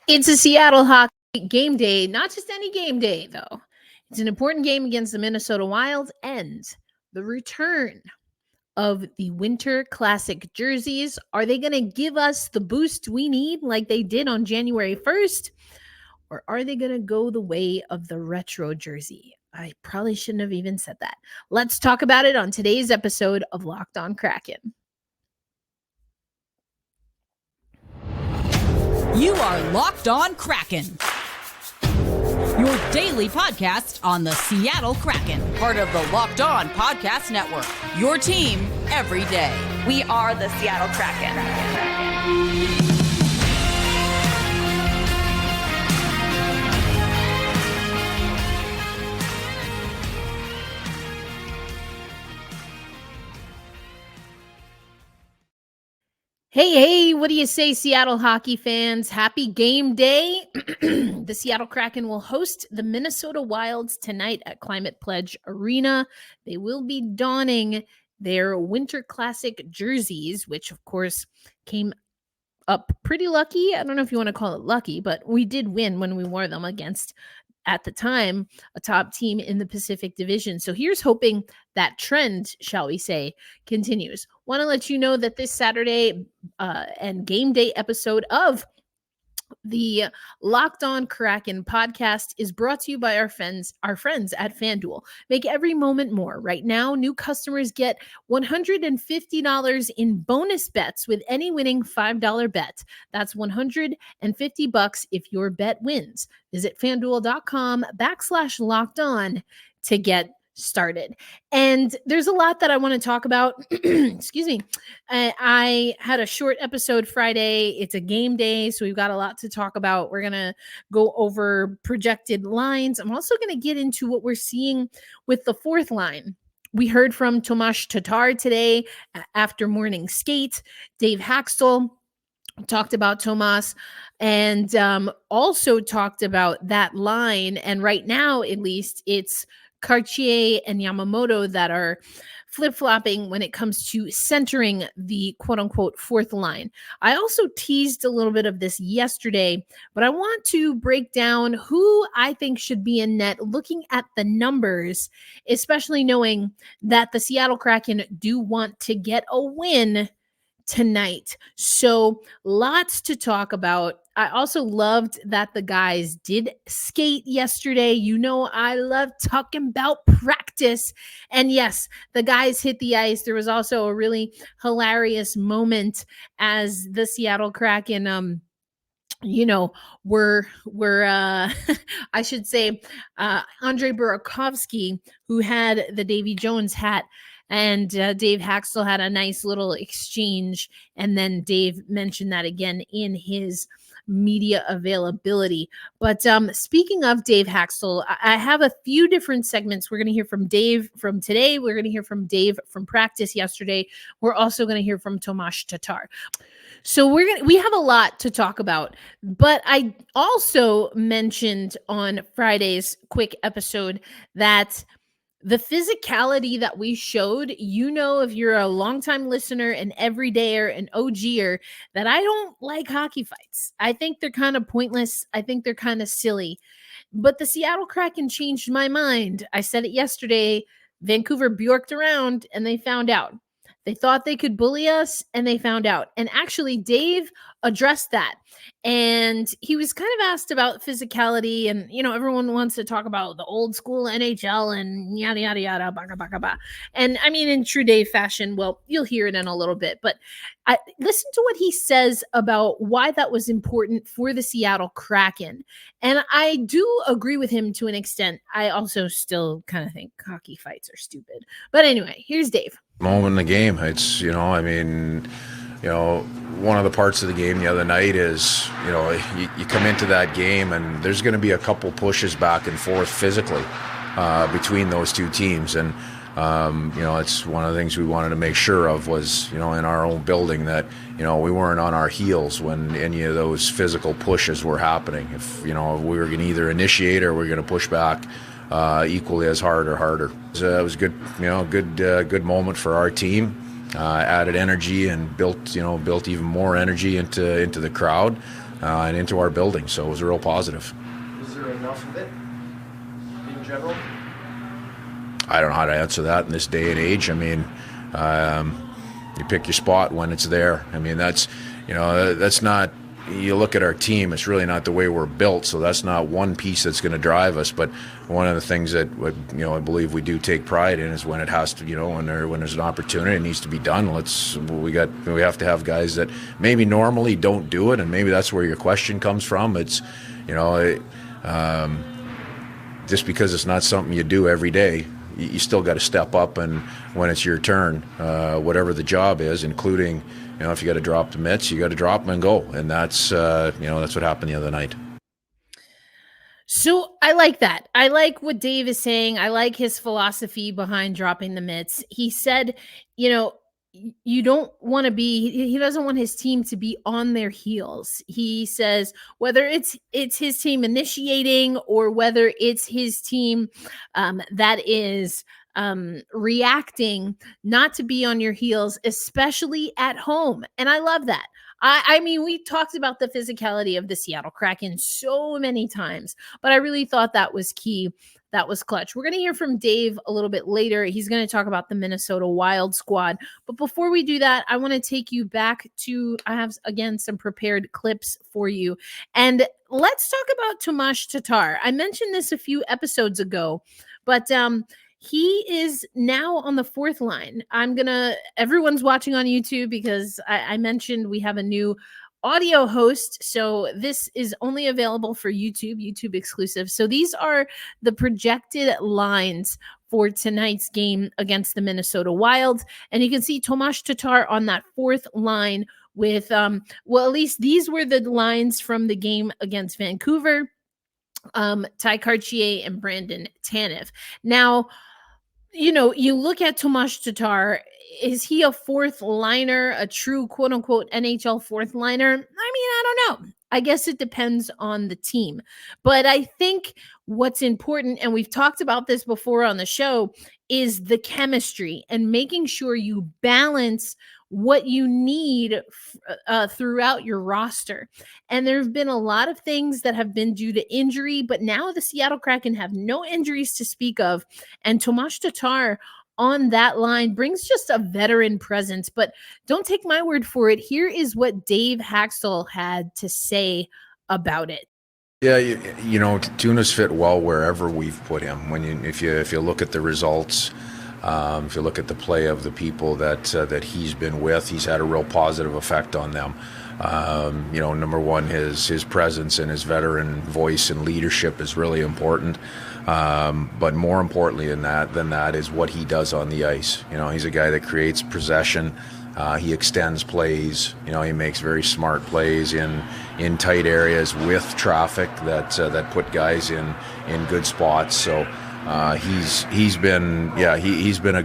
It's a Seattle hockey game day, not just any game day, though. It's an important game against the Minnesota Wild and the return of the Winter Classic jerseys. Are they going to give us the boost we need like they did on January 1st? Or are they going to go the way of the retro jersey? I probably shouldn't have even said that. Let's talk about it on today's episode of Locked On Kraken. You are Locked On Kraken, your daily podcast on the Seattle Kraken, part of the Locked On Podcast Network, your team every day. We are the Seattle Kraken. Hey, what do you say, Seattle hockey fans? Happy game day. The Seattle Kraken will host the Minnesota Wilds tonight at Climate Pledge Arena. They will be donning their Winter Classic jerseys, which, of course, came up pretty lucky. I don't know if you want to call it lucky, but we did win when we wore them against, at the time, a top team in the Pacific Division. So here's hoping that trend, shall we say, continues. Want to let you know that this Saturday and game day episode of the Locked On Kraken podcast is brought to you by our friends at FanDuel. Make every moment more. Right now, new customers get $150 in bonus bets with any winning $5 bet. That's $150 if your bet wins. Visit FanDuel.com/LockedOn to get started. And there's a lot that I want to talk about. Excuse me. I had a short episode Friday. It's a game day, so we've got a lot to talk about. We're going to go over projected lines. I'm also going to get into what we're seeing with the fourth line. We heard from Tomas Tatar today after morning skate. Dave Hakstol talked about Tomas and also talked about that line. And right now, at least, it's Cartier and Yamamoto that are flip-flopping when it comes to centering the quote-unquote fourth line. I also teased a little bit of this yesterday, but I want to break down who I think should be in net looking at the numbers, especially knowing that the Seattle Kraken do want to get a win tonight. So lots to talk about. I also loved that the guys did skate yesterday. You know, I love talking about practice. And yes, the guys hit the ice. There was also a really hilarious moment as the Seattle Kraken, we're I should say, Andre Burakovsky, who had the Davy Jones hat, and Dave Hakstol had a nice little exchange. And then Dave mentioned that again in his media availability. But speaking of Dave Hakstol, I have a few different segments. We're going to hear from Dave from today. We're going to hear from Dave from practice yesterday. We're also going to hear from Tomas Tatar. So we have a lot to talk about, but I also mentioned on Friday's quick episode that the physicality that we showed, if you're a longtime listener, an everydayer, an OGer, that I don't like hockey fights. I think they're kind of pointless. I think they're kind of silly. But the Seattle Kraken changed my mind. I said it yesterday. Vancouver bjorked around and they found out. They thought they could bully us and they found out. And actually, Dave addressed that. And he was kind of asked about physicality. And, everyone wants to talk about the old school NHL and yada, yada, yada, baka, baka, baka. And I mean, in true Dave fashion, well, you'll hear it in a little bit. But listen to what he says about why that was important for the Seattle Kraken. And I do agree with him to an extent. I also still kind of think hockey fights are stupid. But anyway, here's Dave. Moment in the game. It's, one of the parts of the game the other night is, you come into that game and there's going to be a couple pushes back and forth physically between those two teams. And, it's one of the things we wanted to make sure of was, in our own building that, we weren't on our heels when any of those physical pushes were happening. If, we were going to either initiate or we're going to push back equally as hard or harder. It was good, good moment for our team. Added energy and built even more energy into the crowd. and into our building. So it was a real positive. Is there enough of it in general? I don't know how to answer that in this day and age. I mean, you pick your spot when it's there. I mean, that's not, you look at our team, it's really not the way we're built, so that's not one piece that's going to drive us. But one of the things that I believe we do take pride in is when it has to, when there's an opportunity, it needs to be done. We have to have guys that maybe normally don't do it, and maybe that's where your question comes from. It's just because it's not something you do every day, you still got to step up, and when it's your turn, whatever the job is, including, if you got to drop the mitts, you got to drop them and go. And that's what happened the other night. So I like that. I like what Dave is saying. I like his philosophy behind dropping the mitts. He said, you don't want to he doesn't want his team to be on their heels. He says whether it's his team initiating or whether it's his team that is reacting, not to be on your heels, especially at home. And I love that. I mean, we talked about the physicality of the Seattle Kraken so many times, but I really thought that was key. That was clutch. We're going to hear from Dave a little bit later. He's going to talk about the Minnesota Wild squad. But before we do that, I want to take you back to, I have, again, some prepared clips for you. And let's talk about Tomas Tatar. I mentioned this a few episodes ago, but he is now on the fourth line. Everyone's watching on YouTube because I mentioned we have a new audio host. So this is only available for YouTube exclusive. So these are the projected lines for tonight's game against the Minnesota Wild. And you can see Tomas Tatar on that fourth line with, at least these were the lines from the game against Vancouver, Ty Cartier and Brandon Tanev. Now, you look at Tomas Tatar, is he a fourth liner, a true quote unquote NHL fourth liner? I mean, I don't know. I guess it depends on the team. But I think what's important, and we've talked about this before on the show, is the chemistry and making sure you balance what you need throughout your roster. And there have been a lot of things that have been due to injury, but now the Seattle Kraken have no injuries to speak of. And Tomas Tatar on that line brings just a veteran presence. But don't take my word for it. Here is what Dave Hakstol had to say about it. Yeah, Tuna's fit well wherever we've put him. If you look at the results, if you look at the play of the people that he's been with, he's had a real positive effect on them. Number one, his presence and his veteran voice and leadership is really important. But more importantly than that is what he does on the ice. He's a guy that creates possession. He extends plays. He makes very smart plays in tight areas with traffic that put guys in good spots. So he's been a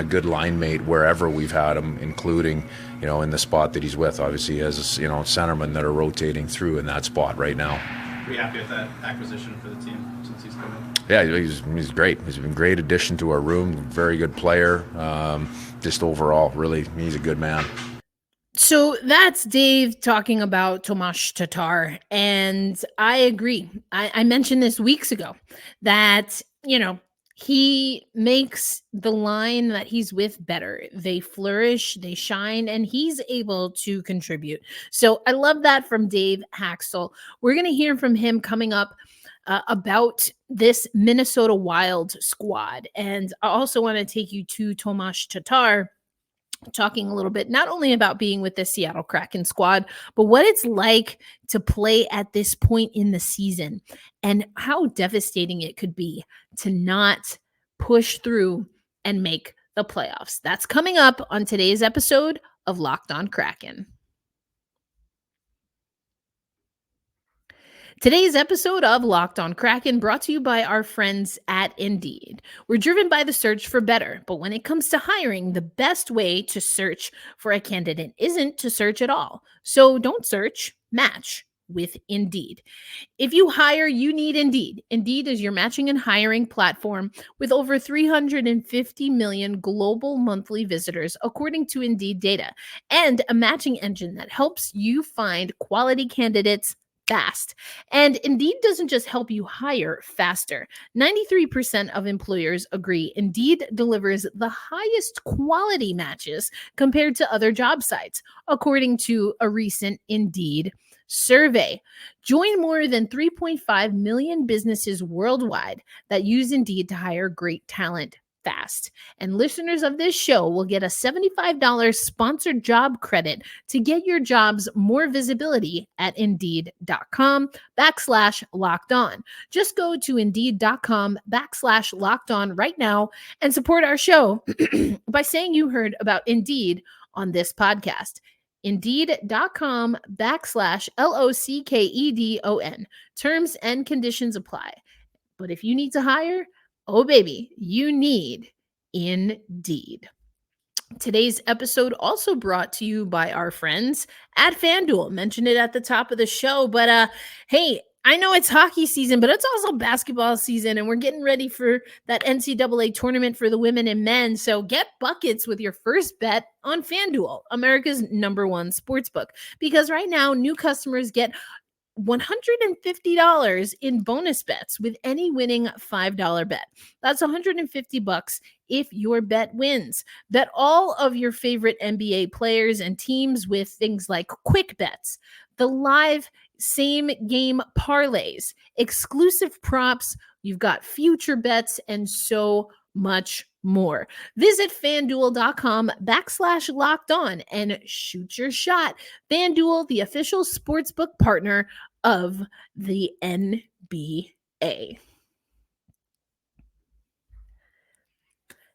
good line mate wherever we've had him, including in the spot that he's with. Obviously, he has centermen that are rotating through in that spot right now. Are you happy with that acquisition for the team since he's come in? Yeah, he's great. He's been a great addition to our room. Very good player. Just overall, really, he's a good man. So that's Dave talking about Tomas Tatar. And I agree. I mentioned this weeks ago that, he makes the line that he's with better. They flourish, they shine, and he's able to contribute. So I love that from Dave Hakstol. We're going to hear from him coming up about this Minnesota Wild squad. And I also want to take you to Tomas Tatar, talking a little bit not only about being with the Seattle Kraken squad, but what it's like to play at this point in the season and how devastating it could be to not push through and make the playoffs. That's coming up on today's episode of Locked On Kraken. Today's episode of Locked On Kraken brought to you by our friends at Indeed. We're driven by the search for better, but when it comes to hiring, the best way to search for a candidate isn't to search at all. So don't search, match with Indeed. If you hire, you need Indeed. Indeed is your matching and hiring platform with over 350 million global monthly visitors, according to Indeed data, and a matching engine that helps you find quality candidates fast. And Indeed doesn't just help you hire faster. 93% of employers agree Indeed delivers the highest quality matches compared to other job sites, according to a recent Indeed survey. Join more than 3.5 million businesses worldwide that use Indeed to hire great talent fast. And listeners of this show will get a $75 sponsored job credit to get your jobs more visibility at Indeed.com/locked on. Just go to Indeed.com/locked on right now and support our show by saying you heard about Indeed on this podcast. Indeed.com/LOCKEDON. Terms and conditions apply. But if you need to hire, oh baby, you need Indeed. Today's episode also brought to you by our friends at FanDuel. Mentioned it at the top of the show, but hey, I know it's hockey season, but it's also basketball season, and we're getting ready for that NCAA tournament for the women and men. So get buckets with your first bet on FanDuel, America's #1 sportsbook, because right now new customers get $150 in bonus bets with any winning $5 bet. That's $150 if your bet wins. Bet all of your favorite NBA players and teams with things like quick bets, the live same game parlays, exclusive props, you've got future bets, and so much more. Visit FanDuel.com/locked on and shoot your shot. FanDuel, the official sportsbook partner of the NBA.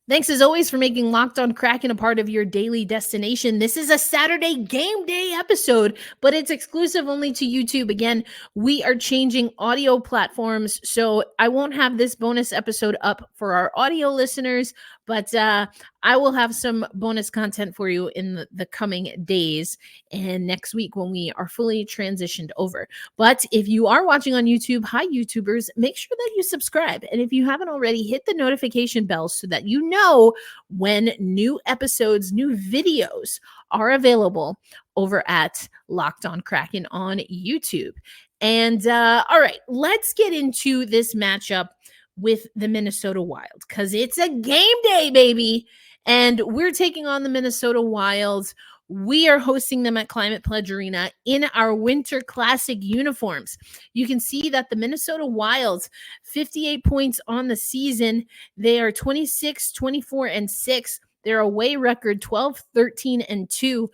Thanks as always for making Locked On Kraken a part of your daily destination. This is a Saturday game day episode, but it's exclusive only to YouTube. Again, we are changing audio platforms, so I won't have this bonus episode up for our audio listeners, but I will have some bonus content for you in the coming days and next week when we are fully transitioned over. But if you are watching on YouTube, hi YouTubers, make sure that you subscribe. And if you haven't already, hit the notification bell so that you know when new episodes, new videos are available over at Locked On Kraken on YouTube. And all right, let's get into this matchup with the Minnesota Wild, because it's a game day, baby. And we're taking on the Minnesota Wild. We are hosting them at Climate Pledge Arena in our Winter Classic uniforms. You can see that the Minnesota Wild, 58 points on the season. They are 26, 24, and 6. Their away record, 12, 13, and 2.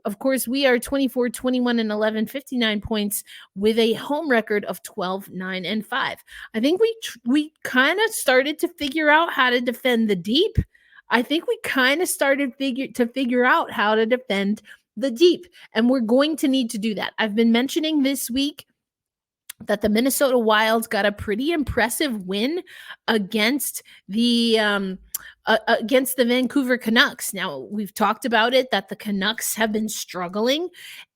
Of course, we are 24, 21, and 11, 59 points with a home record of 12, 9, and 5. I think we kind of started to figure out how to defend the deep. I think we kind of started to figure out how to defend the deep, and we're going to need to do that. I've been mentioning this week that the Minnesota Wild got a pretty impressive win against the Vancouver Canucks. Now, we've talked about it, that the Canucks have been struggling,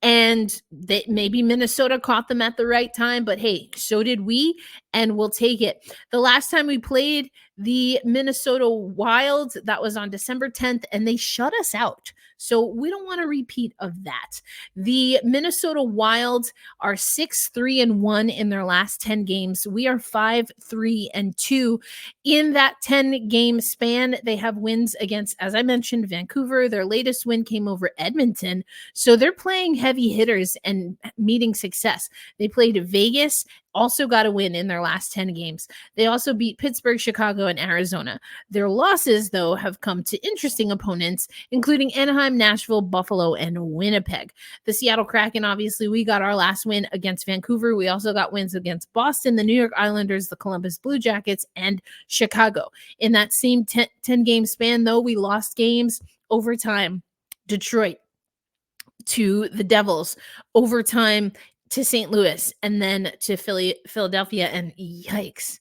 and that maybe Minnesota caught them at the right time, but hey, so did we, and we'll take it. The last time we played the Minnesota Wild, that was on December 10th, and they shut us out. So we don't want a repeat of that. The Minnesota Wild are 6-3-1 in their last 10 games. We are 5-3-2. In that 10-game span, they have wins against, as I mentioned, Vancouver. Their latest win came over Edmonton. So they're playing heavy hitters and meeting success. They played Vegas, also got a win in their last 10 games. They also beat Pittsburgh, Chicago, and Arizona. Their losses, though, have come to interesting opponents, including Anaheim, Nashville, Buffalo, and Winnipeg. The Seattle Kraken, obviously, we got our last win against Vancouver. We also got wins against Boston, the New York Islanders, the Columbus Blue Jackets, and Chicago. In that same 10-game span, though, we lost games overtime. Detroit to the Devils, overtime to St. Louis, and then to Philadelphia, and yikes.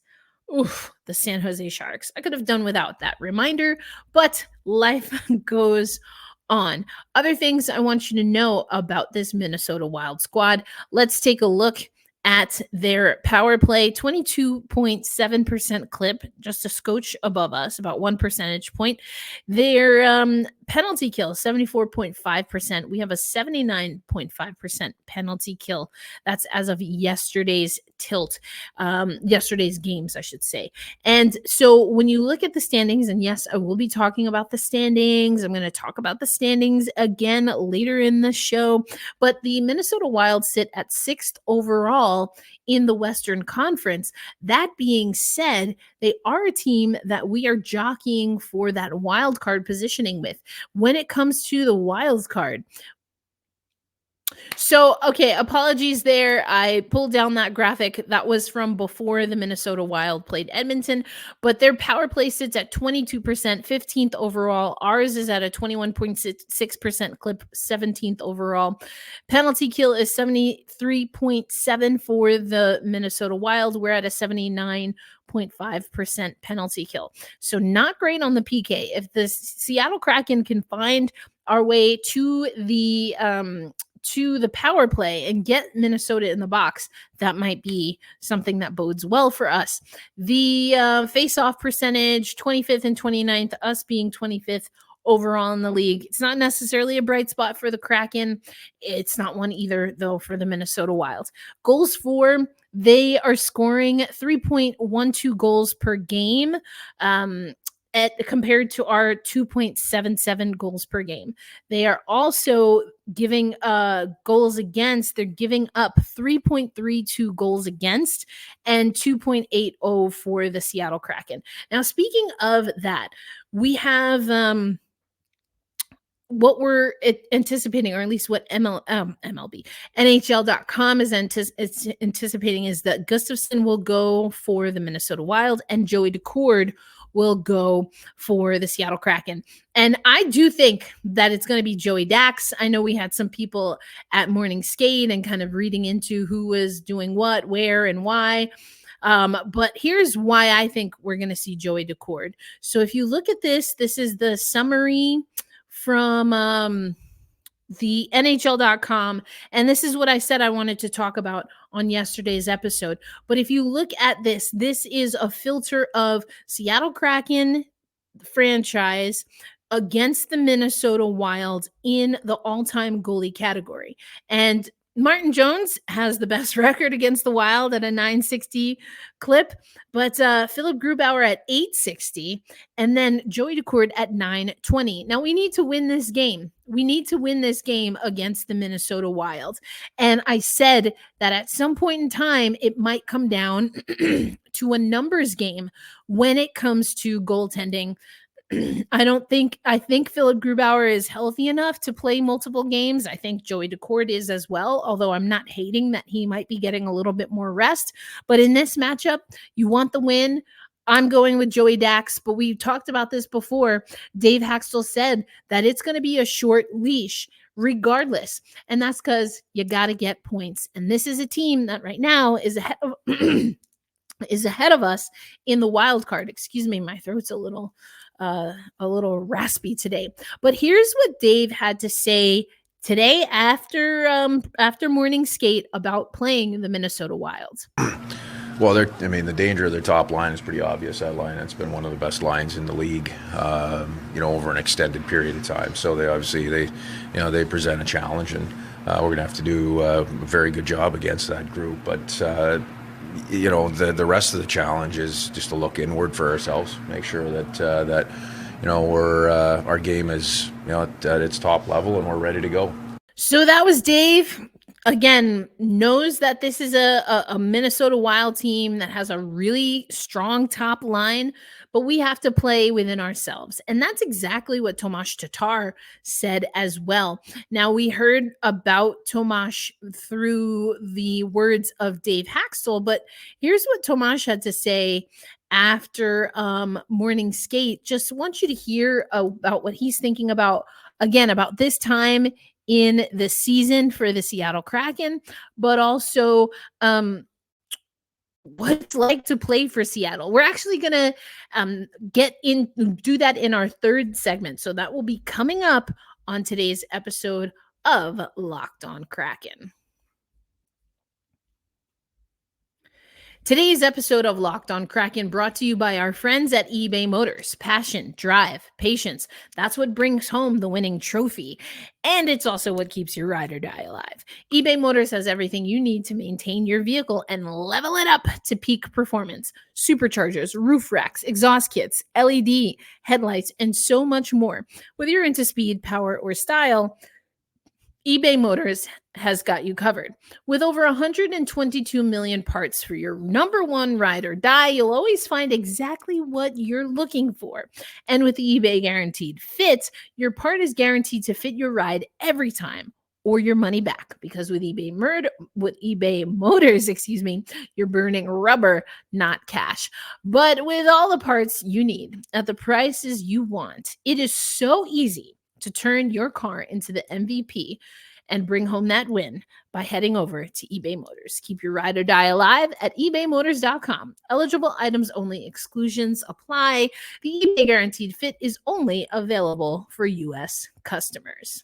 Oof, the San Jose Sharks. I could have done without that reminder, but life goes on. Other things I want you to know about this Minnesota Wild squad. Let's take a look at their power play. 22.7% clip, just a scotch above us, about 1 percentage point. Their penalty kill, 74.5%. We have a 79.5% penalty kill. That's as of yesterday's yesterday's games, I should say. And so when you look at the standings, and yes, I will be talking about the standings. I'm going to talk about the standings again later in the show. But the Minnesota Wild sit at 6th overall in the Western Conference. That being said, they are a team that we are jockeying for that wild card positioning with. When it comes to the wild card, so, okay, apologies there. I pulled down that graphic. That was from before the Minnesota Wild played Edmonton, but their power play sits at 22%, 15th overall. Ours is at a 21.6% clip, 17th overall. Penalty kill is 73.7 for the Minnesota Wild. We're at a 79.5% penalty kill. So not great on the PK. If the Seattle Kraken can find our way to the power play and get Minnesota in the box, that might be something that bodes well for us. The face-off percentage, 25th and 29th, us being 25th overall in the league. It's not necessarily a bright spot for the Kraken. It's not one either, though, for the Minnesota Wild. Goals for, they are scoring 3.12 goals per game. Compared to our 2.77 goals per game. They are also giving goals against. They're giving up 3.32 goals against and 2.80 for the Seattle Kraken. Now, speaking of that, we have what we're anticipating, or at least what MLB, NHL.com is anticipating, is that Gustafsson will go for the Minnesota Wild and Joey Daccord will go for the Seattle Kraken. And I do think that it's going to be Joey Dax. I know we had some people at Morning Skate and kind of reading into who was doing what, where, and why. But here's why I think we're going to see Joey Daccord. So if you look at this is the summary from the NHL.com. And this is what I said I wanted to talk about on yesterday's episode. But if you look at this is a filter of Seattle Kraken franchise against the Minnesota Wild in the all-time goalie category. And Martin Jones has the best record against the Wild at a 960 clip, but Philip Grubauer at 860, and then Joey Daccord at 920. Now, we need to win this game. We need to win this game against the Minnesota Wild. And I said that at some point in time, it might come down to a numbers game when it comes to goaltending. I think Philip Grubauer is healthy enough to play multiple games. I think Joey Daccord is as well, although I'm not hating that he might be getting a little bit more rest. But in this matchup, you want the win. I'm going with Joey Dax, but we talked about this before. Dave Hakstol said that it's going to be a short leash regardless. And that's because you got to get points. And this is a team that right now is ahead of is ahead of us in the wild card. Excuse me, my throat's a little raspy today. But here's what Dave had to say today after morning skate about playing the Minnesota Wild. Well, the danger of their top line is pretty obvious. That line, it's been one of the best lines in the league, over an extended period of time. So they present a challenge, and we're going to have to do a very good job against that group. But the rest of the challenge is just to look inward for ourselves, make sure that we're our game is at its top level and we're ready to go. So that was Dave. Again, knows that this is a Minnesota Wild team that has a really strong top line, but we have to play within ourselves. And that's exactly what Tomas Tatar said as well. Now, we heard about Tomas through the words of Dave Hakstol, but here's what Tomas had to say after morning skate. Just want you to hear about what he's thinking about, again, about this time in the season for the Seattle Kraken, but also what it's like to play for Seattle. We're actually going to do that in our third segment. So that will be coming up on today's episode of Locked On Kraken. Today's episode of Locked On Kraken brought to you by our friends at eBay Motors. Passion, drive, patience. That's what brings home the winning trophy. And it's also what keeps your ride or die alive. eBay Motors has everything you need to maintain your vehicle and level it up to peak performance. Superchargers, roof racks, exhaust kits, LED, headlights, and so much more. Whether you're into speed, power, or style, eBay Motors has got you covered. With over 122 million parts for your number one ride or die, you'll always find exactly what you're looking for. And with eBay Guaranteed Fit, your part is guaranteed to fit your ride every time or your money back. Because with eBay Motors, you're burning rubber, not cash. But with all the parts you need at the prices you want, it is so easy to turn your car into the MVP and bring home that win by heading over to eBay Motors. Keep your ride or die alive at ebaymotors.com. Eligible items only. Exclusions apply. The eBay Guaranteed Fit is only available for U.S. customers.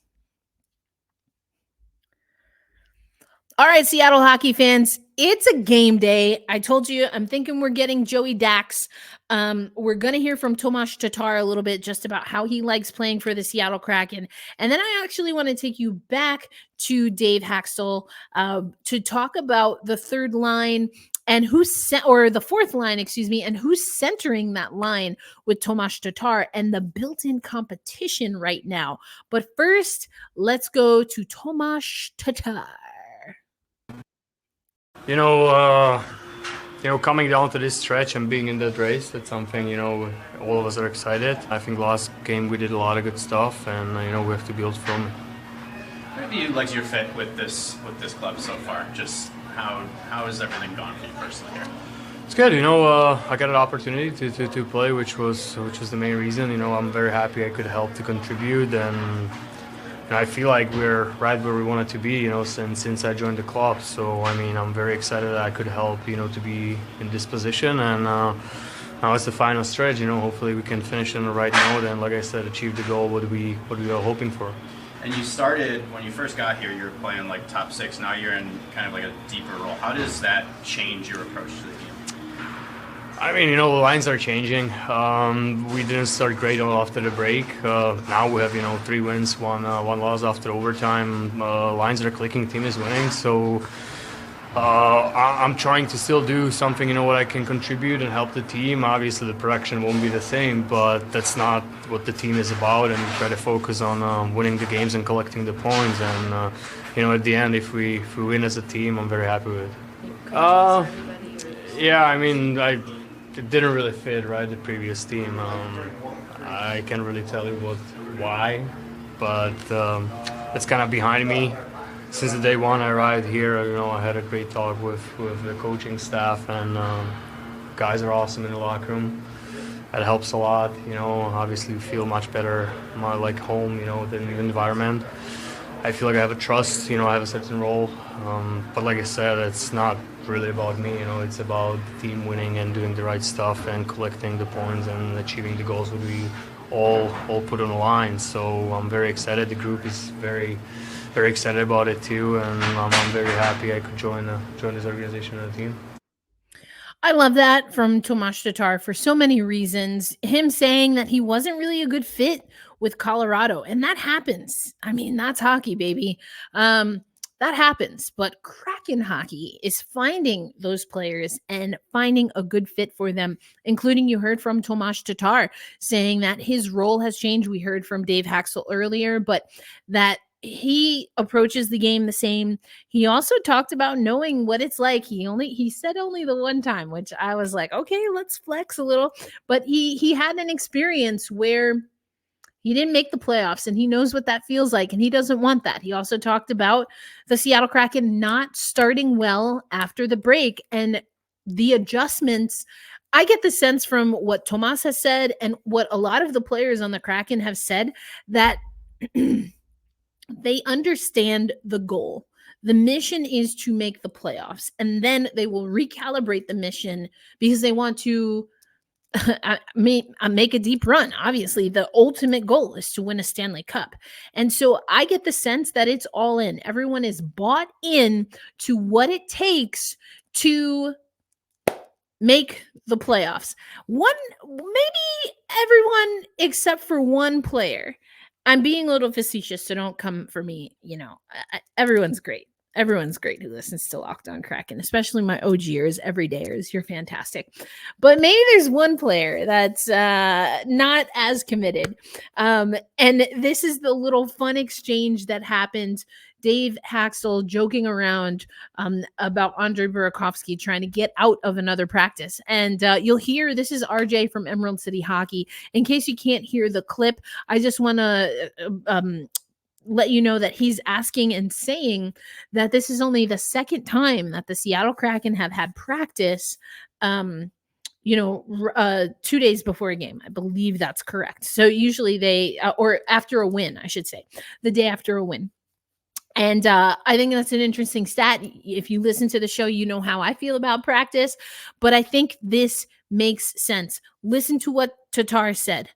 All right, Seattle hockey fans, it's a game day. I told you, I'm thinking we're getting Joey Dax. We're going to hear from Tomas Tatar a little bit just about how he likes playing for the Seattle Kraken. And then I actually want to take you back to Dave Hakstol to talk about the third line and the fourth line, and who's centering that line with Tomas Tatar and the built-in competition right now. But first, let's go to Tomas Tatar. Coming down to this stretch and being in that race, that's something, all of us are excited. I think last game we did a lot of good stuff, and, we have to build from it. How have you liked your fit with this club so far? Just how has everything gone for you personally here? It's good, I got an opportunity to play, which was the main reason. I'm very happy I could help to contribute, and I feel like we're right where we wanted to be, since I joined the club. So, I'm very excited that I could help, to be in this position. And now it's the final stretch, hopefully we can finish on the right note and, like I said, achieve the goal, what we are hoping for. And you started, when you first got here, you were playing like top six. Now you're in kind of like a deeper role. How does that change your approach to the game? The lines are changing. We didn't start great after the break. Now we have, 3 wins, one loss after overtime. Lines are clicking, team is winning. So I'm trying to still do something, what I can contribute and help the team. Obviously, the production won't be the same, but that's not what the team is about. And we try to focus on winning the games and collecting the points. And, at the end, if we win as a team, I'm very happy with it. It didn't really fit, right, the previous team. I can't really tell you why, but it's kind of behind me. Since the day one I arrived here, I had a great talk with the coaching staff, and guys are awesome in the locker room. That helps a lot, obviously we feel much better, more like home, than the environment. I feel like I have a trust, I have a certain role, but like I said, it's not really about me, it's about the team winning and doing the right stuff and collecting the points and achieving the goals that we all put on the line. So I'm very excited. The group is very, very excited about it too, and I'm very happy I could join this organization and the team. I love that from Tomas Tatar for so many reasons. Him saying that he wasn't really a good fit with Colorado, and that happens. That's hockey, baby. That happens, but Kraken hockey is finding those players and finding a good fit for them, including you heard from Tomas Tatar saying that his role has changed. We heard from Dave Hakstol earlier, but that he approaches the game the same. He also talked about knowing what it's like. He said only the one time, which I was like, okay, let's flex a little. But he had an experience where he didn't make the playoffs, and he knows what that feels like, and he doesn't want that. He also talked about the Seattle Kraken not starting well after the break and the adjustments. I get the sense from what Tomas has said and what a lot of the players on the Kraken have said that they understand the goal. The mission is to make the playoffs, and then they will recalibrate the mission because they want to make a deep run. Obviously, the ultimate goal is to win a Stanley Cup. And so I get the sense that it's all in. Everyone is bought in to what it takes to make the playoffs. Maybe everyone except for one player. I'm being a little facetious, so don't come for me. Everyone's great. Everyone's great who listens to Locked On Kraken, especially my OGers, everydayers. You're fantastic. But maybe there's one player that's not as committed. And this is the little fun exchange that happened. Dave Hakstol joking around about Andre Burakovsky trying to get out of another practice. And you'll hear, this is RJ from Emerald City Hockey. In case you can't hear the clip, I just want to let you know that he's asking and saying that this is only the second time that the Seattle Kraken have had practice 2 days before a game. I believe that's correct. So usually they, or after a win, I should say, the day after a win. And I think that's an interesting stat. If you listen to the show, you know how I feel about practice, but I think this makes sense. Listen to what Tatar said.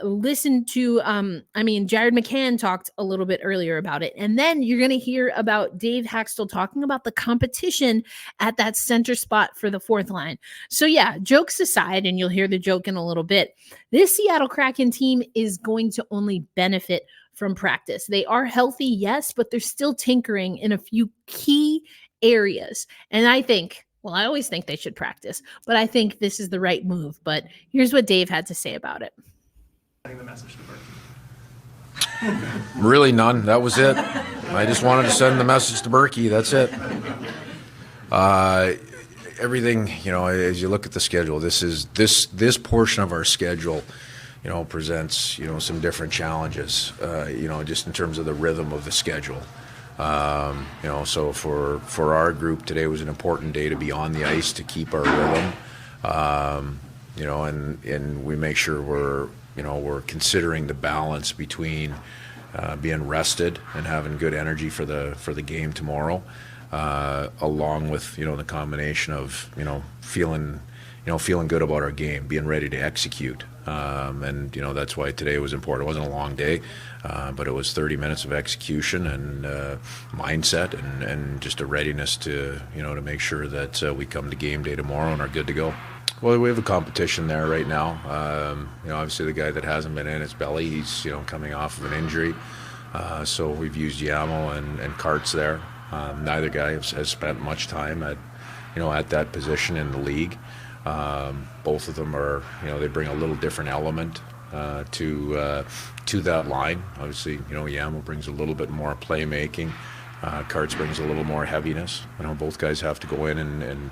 Listen to, Jared McCann talked a little bit earlier about it. And then you're going to hear about Dave Hakstol talking about the competition at that center spot for the fourth line. So yeah, jokes aside, and you'll hear the joke in a little bit, this Seattle Kraken team is going to only benefit from practice. They are healthy, yes, but they're still tinkering in a few key areas. And I always think they should practice, but I think this is the right move. But here's what Dave had to say about it. The message to Berkey. Really none. That was it. I just wanted to send the message to Berkey. That's it. Everything, as you look at the schedule, this portion of our schedule, presents, some different challenges, just in terms of the rhythm of the schedule. So for our group, today was an important day to be on the ice to keep our rhythm, and we make sure we're considering the balance between being rested and having good energy for the game tomorrow, along with the combination of feeling good about our game, being ready to execute. And that's why today was important. It wasn't a long day, but it was 30 minutes of execution and mindset and just a readiness to to make sure that we come to game day tomorrow and are good to go. Well, we have a competition there right now. Obviously the guy that hasn't been in, it's Belly. He's coming off of an injury, so we've used Yamo and Karts there. Neither guy has spent much time at that position in the league. Both of them are, they bring a little different element to that line. Obviously, Yamo brings a little bit more playmaking. Karts brings a little more heaviness. Both guys have to go in and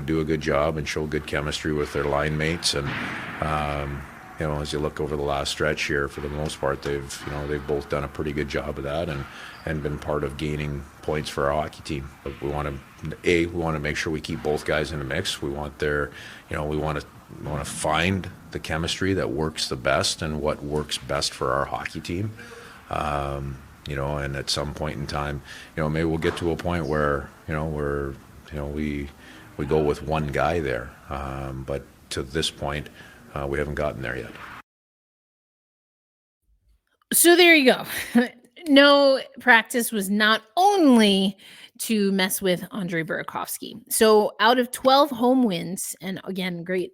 do a good job and show good chemistry with their line mates. And as you look over the last stretch here, for the most part, they've both done a pretty good job of that and been part of gaining points for our hockey team. But we want to make sure we keep both guys in the mix. We want we want to find the chemistry that works the best and what works best for our hockey team. And at some point in time, maybe we'll get to a point where we go with one guy there. But to this point, we haven't gotten there yet. So there you go. No, practice was not only to mess with Andre Burakovsky. So out of 12 home wins, and again, great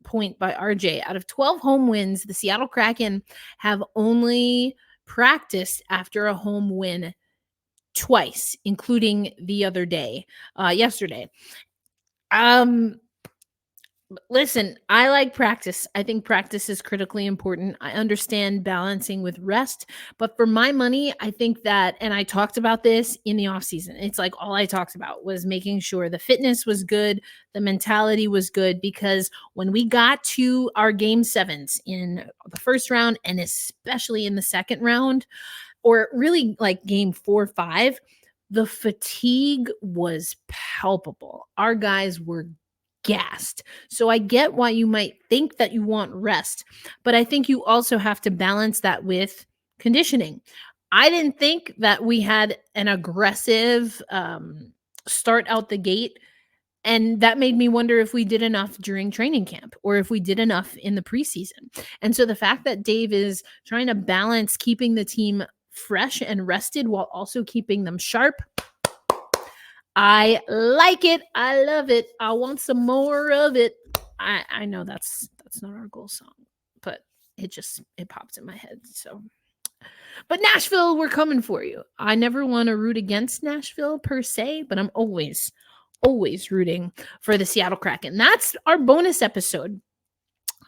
point by RJ, out of 12 home wins, the Seattle Kraken have only practiced after a home win twice, including the other day, yesterday. Listen, I like practice. I think practice is critically important. I understand balancing with rest, but for my money, I think that, and I talked about this in the offseason, it's like all I talked about was making sure the fitness was good, the mentality was good, because when we got to our game sevens in the first round, and especially in the second round, or really like game 4, 5, the fatigue was palpable. Our guys were gassed. So I get why you might think that you want rest, but I think you also have to balance that with conditioning. I didn't think that we had an aggressive start out the gate And that made me wonder if we did enough during training camp or if we did enough in the preseason. And so the fact that Dave is trying to balance keeping the team fresh and rested while also keeping them sharp, I like it. I love it. I want some more of it. I know that's not our goal song, but it pops in my head. So, but Nashville, we're coming for you. I never want to root against Nashville per se, but I'm always rooting for the Seattle Kraken. That's our bonus episode.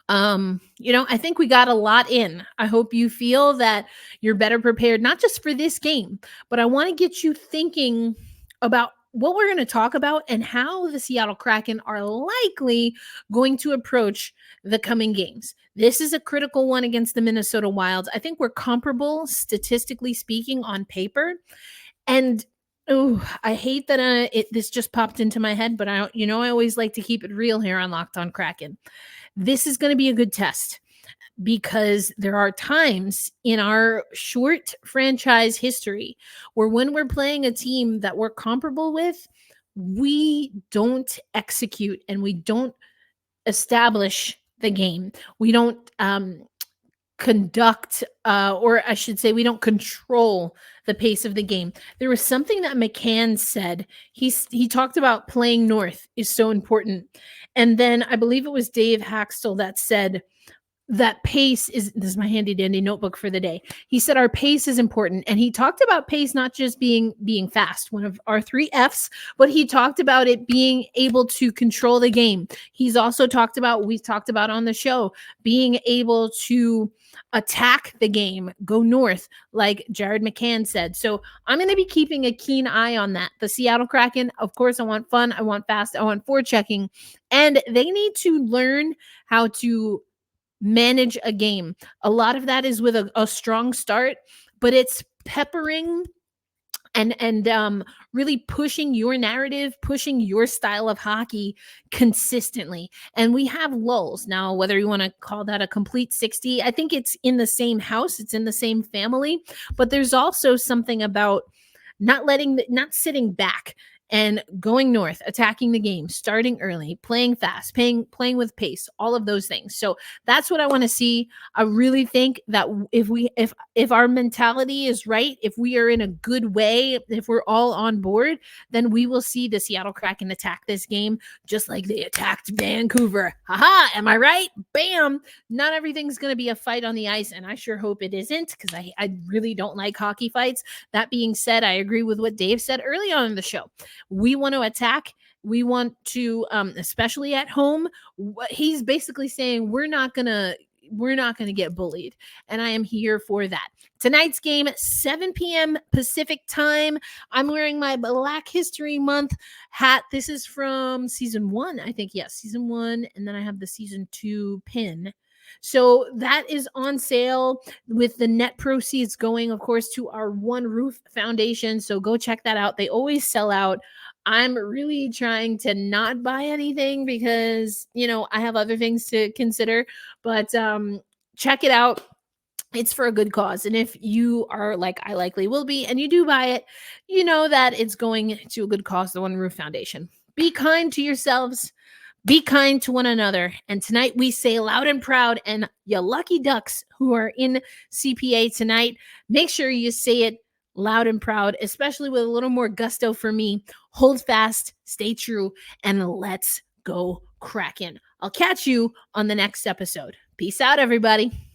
I think we got a lot in. I hope you feel that you're better prepared, not just for this game, but I want to get you thinking about what we're going to talk about and how the Seattle Kraken are likely going to approach the coming games. This is a critical one against the Minnesota Wild. I think we're comparable, statistically speaking, on paper. And I hate that this just popped into my head, but I always like to keep it real here on Locked On Kraken. This is going to be a good test because there are times in our short franchise history where when we're playing a team that we're comparable with, we don't execute and we don't establish the game. We don't conduct, or I should say, we don't control the pace of the game. There was something that McCann said. He talked about playing north is so important. And then I believe it was Dave Hakstol that said that pace is, this is my handy dandy notebook for the day. He said our pace is important. And he talked about pace not just being fast, one of our 3 F's, but he talked about it being able to control the game. He's also talked about, we've talked about on the show, being able to attack the game, go north, like Jared McCann said. So I'm going to be keeping a keen eye on that. The Seattle Kraken, of course, I want fun, I want fast, I want forechecking, and they need to learn how to manage a game. A lot of that is with a strong start, but it's peppering and really pushing your narrative, pushing your style of hockey consistently. And we have lulls. Now, whether you want to call that a complete 60, I think it's in the same house, it's in the same family, but there's also something about not sitting back and going north, attacking the game, starting early, playing fast, playing with pace, all of those things. So that's what I want to see. I really think that if our mentality is right, if we are in a good way, if we're all on board, then we will see the Seattle Kraken attack this game just like they attacked Vancouver. Haha, am I right? Bam! Not everything's going to be a fight on the ice, and I sure hope it isn't, because I really don't like hockey fights. That being said, I agree with what Dave said early on in the show. We want to attack. We want to, especially at home. He's basically saying we're not gonna get bullied, and I am here for that. Tonight's game, 7 p.m. Pacific time. I'm wearing my Black History Month hat. This is from season 1, I think. Yes, season 1, and then I have the season 2 pin. So that is on sale, with the net proceeds going, of course, to our One Roof Foundation. So go check that out. They always sell out. I'm really trying to not buy anything because, I have other things to consider, but check it out. It's for a good cause. And if you are like I likely will be, and you do buy it, you know that it's going to a good cause, the One Roof Foundation. Be kind to yourselves. Be kind to one another. And tonight we say loud and proud, and you lucky ducks who are in CPA tonight, make sure you say it loud and proud, especially with a little more gusto for me. Hold fast, stay true, and let's go Kraken. I'll catch you on the next episode. Peace out, everybody.